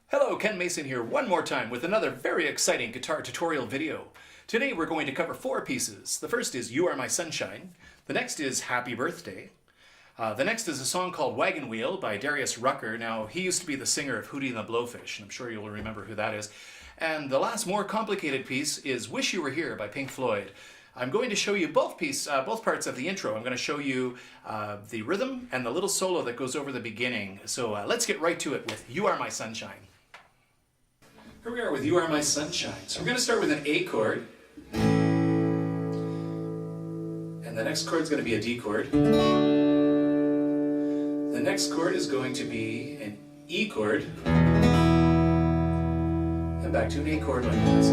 Hello, Ken Mason here one more time with another very exciting guitar tutorial video. Today we're going to cover four pieces. The first is You Are My Sunshine. The next is Happy Birthday. The next is a song called Wagon Wheel by Darius Rucker. Now, he used to be the singer of Hootie and the Blowfish, and I'm sure you'll remember who that is. And the last, more complicated piece is Wish You Were Here by Pink Floyd. I'm going to show you both parts of the intro. I'm going to show you the rhythm and the little solo that goes over the beginning. So let's get right to it with You Are My Sunshine. Here we are with You Are My Sunshine. So we're going to start with an A chord. And the next chord is going to be a D chord. The next chord is going to be an E chord. And back to an A chord like this.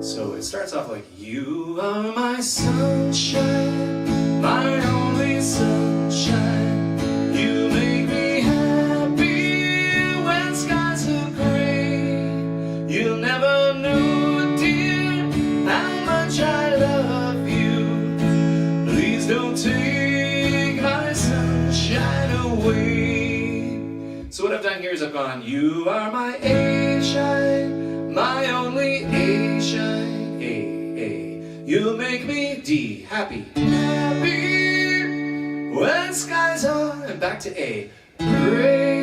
So it starts off like, you are my sunshine, my only sunshine. You make me happy when skies are gray. You'll never know, dear, how much I love you. Please don't take my sunshine away. So what I've done here is I've gone, you are my A-shine, my only A-shine, A. You'll make me D, happy, happy when skies are, and back to A, gray.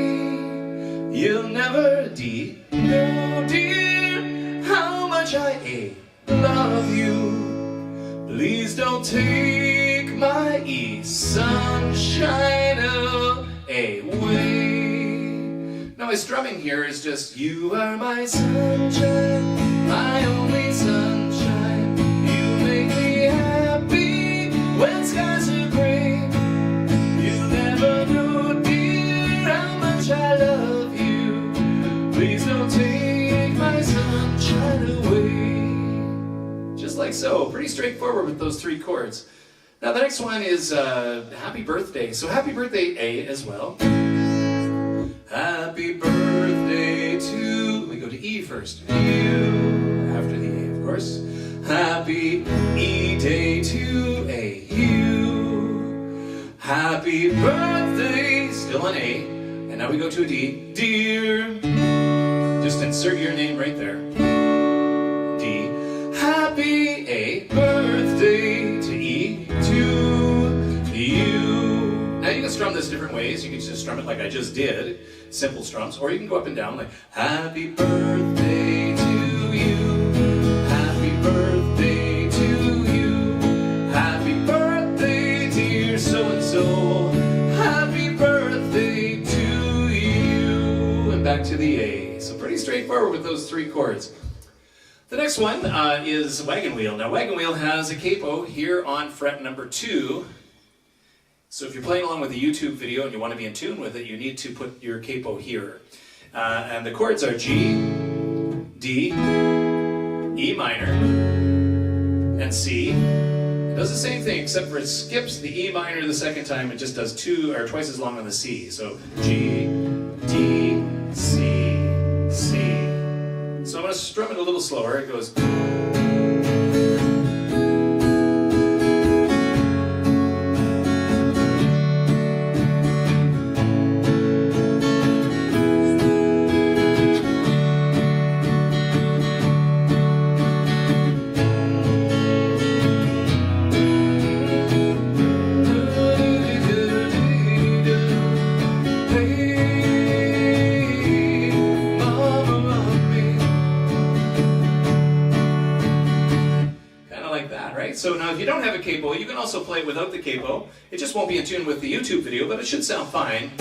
You'll never D, know, dear, how much I love you. Please don't take my E, sunshine away. Now my strumming here is just, you are my sunshine, my only sunshine. You make me happy when skies are gray. You'll never know, dear, how much I love you. Please don't take my sunshine away. Just like so, pretty straightforward with those three chords. Now the next one is Happy Birthday. So Happy Birthday A as well. Happy birthday to, we go to E first, you, after the A of course. Happy E day to A, you. Happy birthday, still on A, and now we go to a D, dear. Just insert your name right there. D. Happy A birthday to E, to you. Now you can strum this different ways. You can just strum it like I just did, simple strums, or you can go up and down like happy birthday to you, happy birthday to you, happy birthday dear so-and-so, happy birthday to you, and back to the A. So pretty straightforward with those three chords. The next one is Wagon Wheel. Now Wagon Wheel has a capo here on fret number 2. So if you're playing along with the YouTube video and you want to be in tune with it, you need to put your capo here. And the chords are G, D, E minor, and C. It does the same thing except for it skips the E minor the second time. It just does twice as long on the C. So G, D, C, C. So I'm going to strum it a little slower. It goes. So now if you don't have a capo, you can also play it without the capo. It just won't be in tune with the YouTube video, but it should sound fine.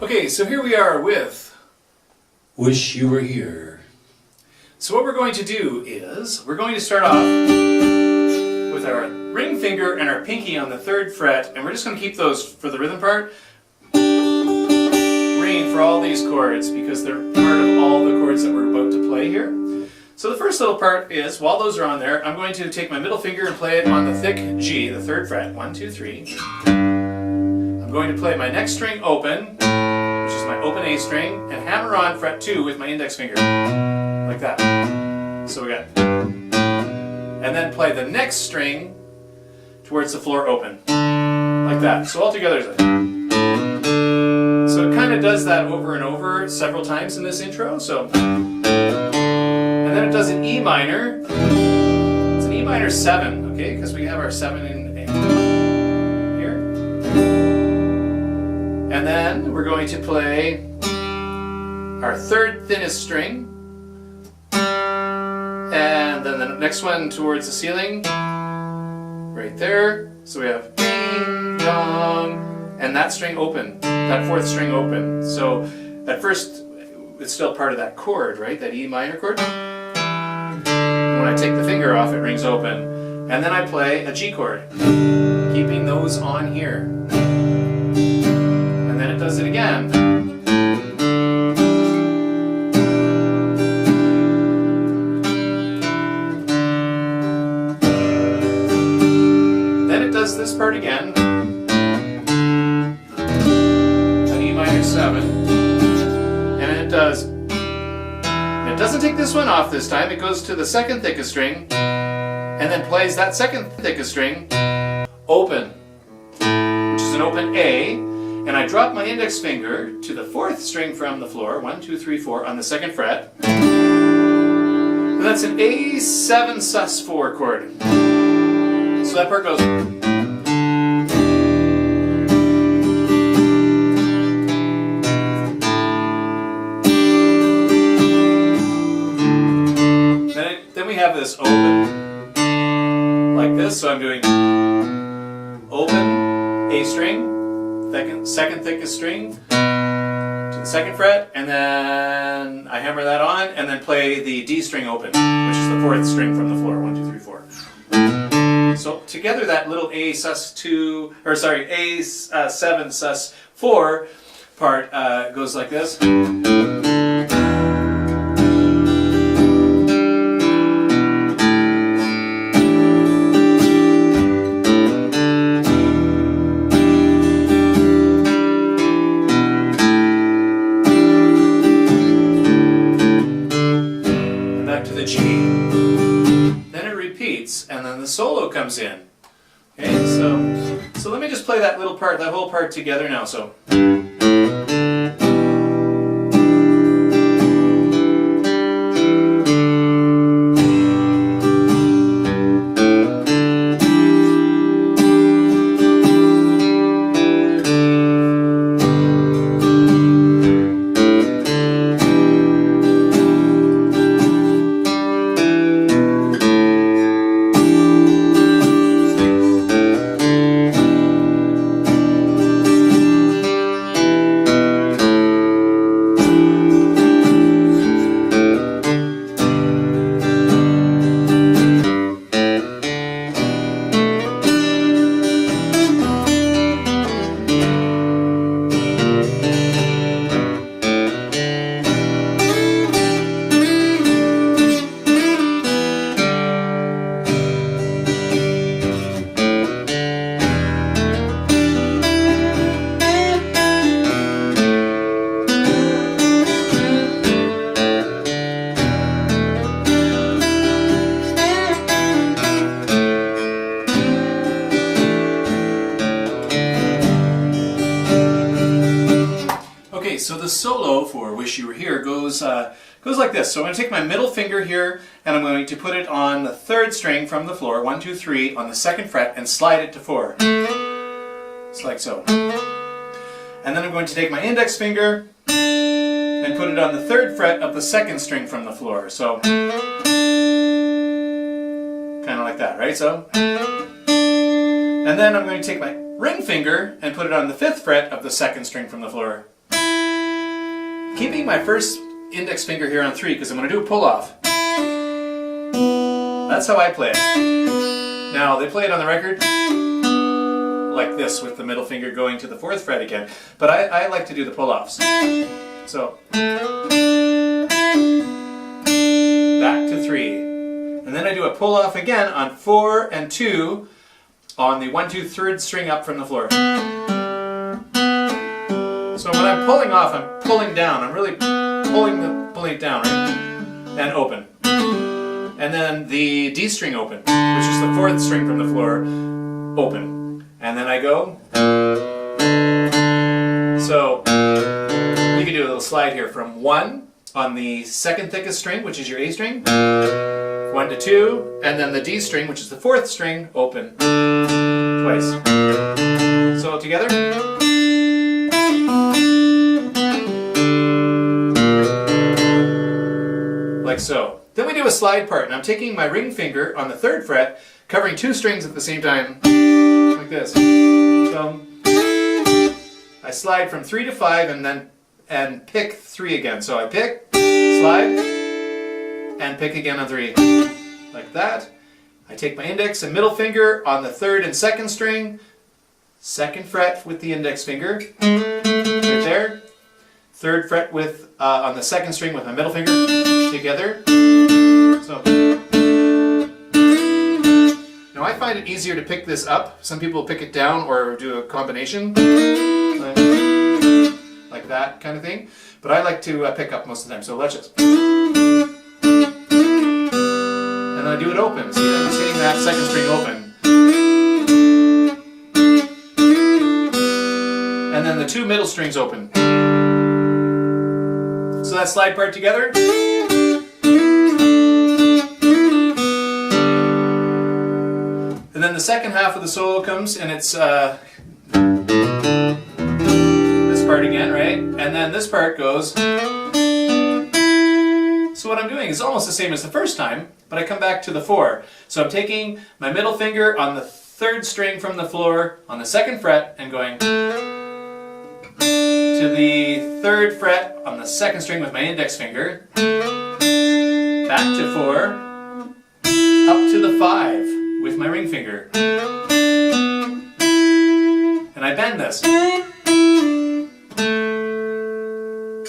Okay, so here we are with Wish You Were Here. So what we're going to do is, we're going to start off with our ring finger and our pinky on the 3rd fret, and we're just going to keep those for the rhythm part ringing for all these chords because they're part of all the chords that we're about to play here. So the first little part is, while those are on there, I'm going to take my middle finger and play it on the thick G, the 3rd fret, 1, 2, 3. I'm going to play my next string open, which is my open A string, and hammer on fret 2 with my index finger, like that. So we got, and then play the next string towards the floor open, like that. So all together is so it kind of does that over and over several times in this intro. So, and then it does an E minor. It's an E minor 7, okay, because we have our 7 in A here. And then we're going to play our third thinnest string, and then the next one towards the ceiling, right there. So we have ding dong, and that string open, that fourth string open. So at first it's still part of that chord, right? That E minor chord. And when I take the finger off, it rings open. And then I play a G chord, keeping those on here. And then it does it again. Then it does this part again. An E minor 7. And it does. It doesn't take this one off this time. It goes to the second thickest string, and then plays that second thickest string open, which is an open A, and I drop my index finger to the fourth string from the floor, 1, 2, 3, 4, on the second fret, and that's an A7 sus4 chord. So that part goes. Then we have this open, like this, so I'm doing open, A string, second thickest string, to the second fret, and then I hammer that on, and then play the D string open, which is the fourth string from the floor, 1, 2, 3, 4. So together that little A sus2, or sorry, A7 sus4 part goes like this. And then the solo comes in. Okay, so let me just play that little part, that whole part together now. So. So the solo for Wish You Were Here goes like this. So I'm going to take my middle finger here, and I'm going to put it on the third string from the floor, 1, 2, 3, on the second fret, and slide it to 4. It's like so. And then I'm going to take my index finger and put it on the third fret of the second string from the floor. So kind of like that, right? So. And then I'm going to take my ring finger and put it on the fifth fret of the second string from the floor. Keeping my first index finger here on 3 because I'm going to do a pull-off. That's how I play it. Now, they play it on the record like this with the middle finger going to the 4th fret again, but I like to do the pull-offs. So, back to 3. And then I do a pull-off again on 4 and 2 on the 1, 2, 3rd string up from the floor. So So when I'm pulling off, I'm pulling down. I'm really pulling it down, right? And open. And then the D string open, which is the fourth string from the floor, open. And then I go. So you can do a little slide here from 1 on the second thickest string, which is your A string, 1 to 2, and then the D string, which is the fourth string, open twice. So together. Like so. Then we do a slide part, and I'm taking my ring finger on the 3rd fret, covering 2 strings at the same time, like this. So I slide from 3 to 5 and pick 3 again. So I pick, slide, and pick again on 3. Like that. I take my index and middle finger on the 3rd and 2nd string, 2nd fret with the index finger, right there. 3rd fret with on the 2nd string with my middle finger, together. So now I find it easier to pick this up. Some people pick it down or do a combination, like that kind of thing. But I like to pick up most of the time. So let's just. And I do it open. See, I'm just hitting that 2nd string open. And then the 2 middle strings open. So that slide part together. And then the second half of the solo comes, and it's this part again, right? And then this part goes. So what I'm doing is almost the same as the first time, but I come back to the 4. So I'm taking my middle finger on the 3rd string from the floor on the 2nd fret and going to the 3rd fret on the 2nd string with my index finger, back to 4, up to the 5 with my ring finger. And I bend this.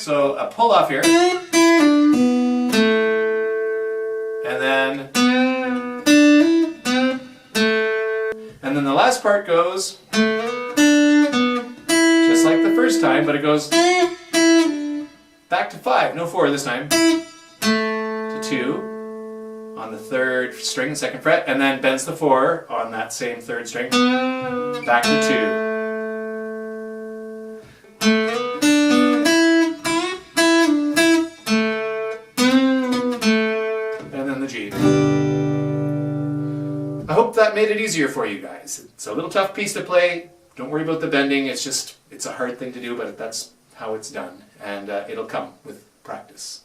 So a pull off here. And then the last part goes just like the first time, but it goes back to 5, no 4 this time, to 2 on the 3rd string, 2nd fret, and then bends the 4 on that same 3rd string, back to 2. I hope that made it easier for you guys. It's a little tough piece to play. Don't worry about the bending. It's a hard thing to do, but that's how it's done. And it'll come with practice.